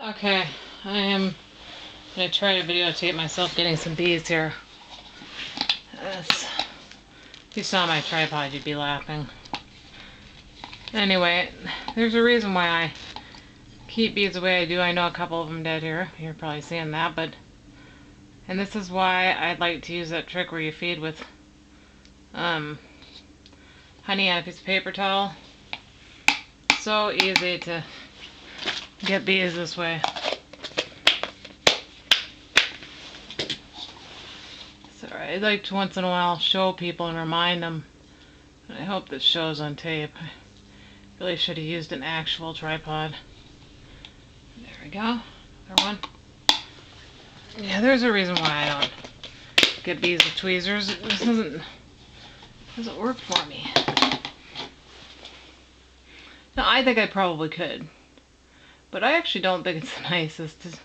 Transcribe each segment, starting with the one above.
Okay, I am going to try to videotape myself getting some bees here. If you saw my tripod, you'd be laughing. Anyway, there's a reason why I keep bees the way I do. I know a couple of them dead here. You're probably seeing that, and this is why I'd like to use that trick where you feed with honey on a piece of paper towel. So easy to get bees this way. So I'd like to once in a while show people and remind them. I hope this shows on tape. I really should have used an actual tripod. There we go. Another one. Yeah, there's a reason why I don't get bees with tweezers. It just doesn't work for me. Now, I think I probably could, but I actually don't think it's the nicest. There's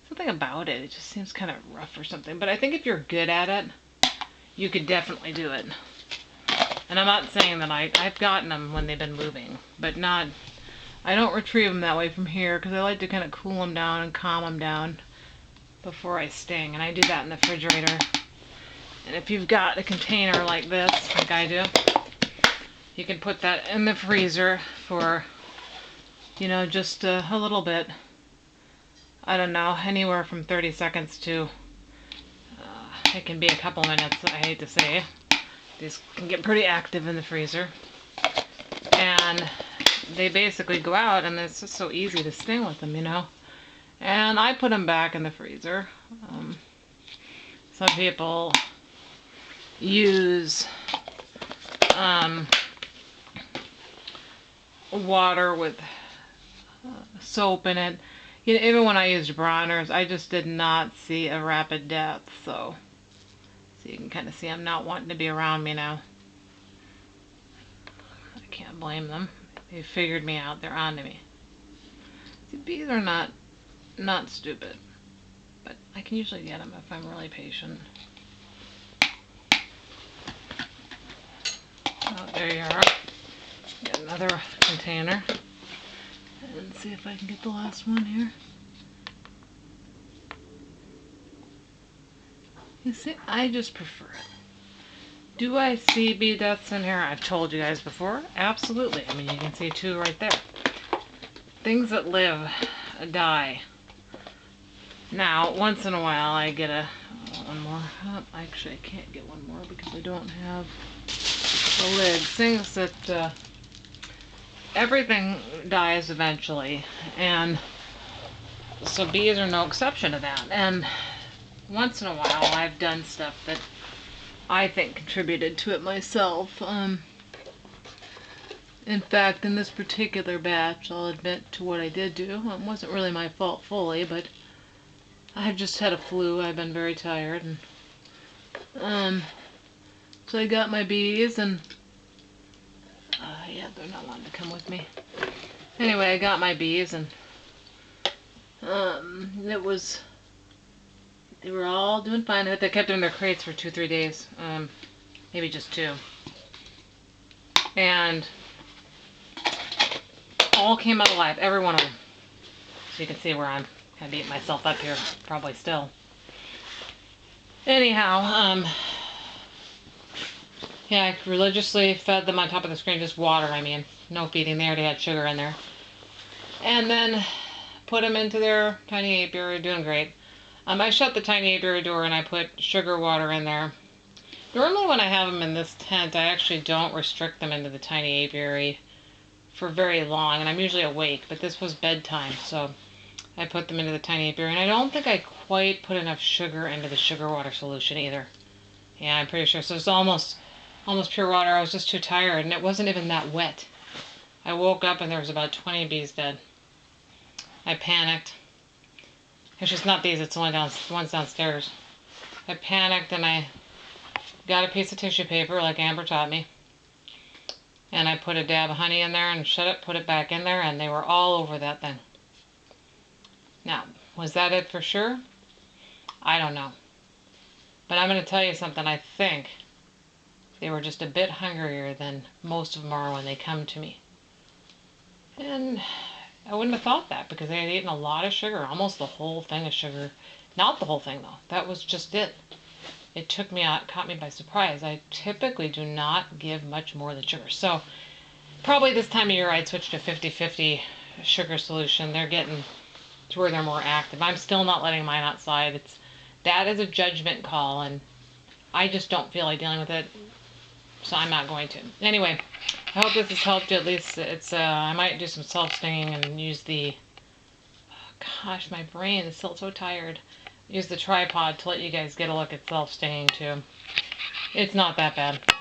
something about it. It just seems kind of rough or something. But I think if you're good at it, you could definitely do it. And I'm not saying that I've gotten them when they've been moving, but not. I don't retrieve them that way from here because I like to kind of cool them down and calm them down before I sting. And I do that in the refrigerator. And if you've got a container like this, like I do, you can put that in the freezer for, just a little bit. I don't know, anywhere from 30 seconds to, it can be a couple minutes, I hate to say. These can get pretty active in the freezer. And they basically go out, and it's just so easy to sting with them, And I put them back in the freezer. Some people use water with soap in it. Even when I used bronzers, I just did not see a rapid death. So you can kind of see I'm not wanting to be around me now. I can't blame them. They figured me out. They're on to me. See, bees are not stupid, but I can usually get them if I'm really patient. Oh, there you are. Get another container. And see if I can get the last one here. You see, I just prefer it. Do I see bee deaths in here? I've told you guys before. Absolutely. I mean, you can see two right there. Things that live die. Now, once in a while, I get one more. Oh, actually, I can't get one more because I don't have the lid. Things that everything dies eventually, and so bees are no exception to that. And once in a while, I've done stuff that I think contributed to it myself. In fact, in this particular batch, I'll admit to what I did do. It wasn't really my fault fully, but I've just had a flu. I've been very tired, and so I got my bees, and yeah, they're not wanting to come with me. Anyway, I got my bees, and they were all doing fine. They kept them in their crates for 2-3 days, maybe just 2, and all came out alive, every one of them. So you can see where I'm kind of beating myself up here, probably still. Anyhow, yeah, I religiously fed them on top of the screen, just water, I mean. No feeding, they already had sugar in there. And then put them into their tiny apiary, doing great. I shut the tiny apiary door and I put sugar water in there. Normally when I have them in this tent, I actually don't restrict them into the tiny apiary for very long, and I'm usually awake, but this was bedtime, so I put them into the tiny apiary, and I don't think I quite put enough sugar into the sugar water solution either. Yeah, I'm pretty sure. So it's almost pure water. I was just too tired, and it wasn't even that wet. I woke up and there was about 20 bees dead. I panicked. It's just not these, it's the ones downstairs. I panicked and I got a piece of tissue paper like Amber taught me. And I put a dab of honey in there and shut it, put it back in there, and they were all over that thing. Now, was that it for sure? I don't know. But I'm going to tell you something. I think they were just a bit hungrier than most of them are when they come to me. And I wouldn't have thought that because they had eaten a lot of sugar, almost the whole thing of sugar. Not the whole thing though. That was just it. It took me out, caught me by surprise. I typically do not give much more than sugar. So probably this time of year I'd switch to 50-50 sugar solution. They're getting to where they're more active. I'm still not letting mine outside. That is a judgment call, and I just don't feel like dealing with it, so I'm not going to. Anyway, I hope this has helped you. At least I might do some self-stinging and use the, gosh, my brain is still so tired. Use the tripod to let you guys get a look at self-stinging too. It's not that bad.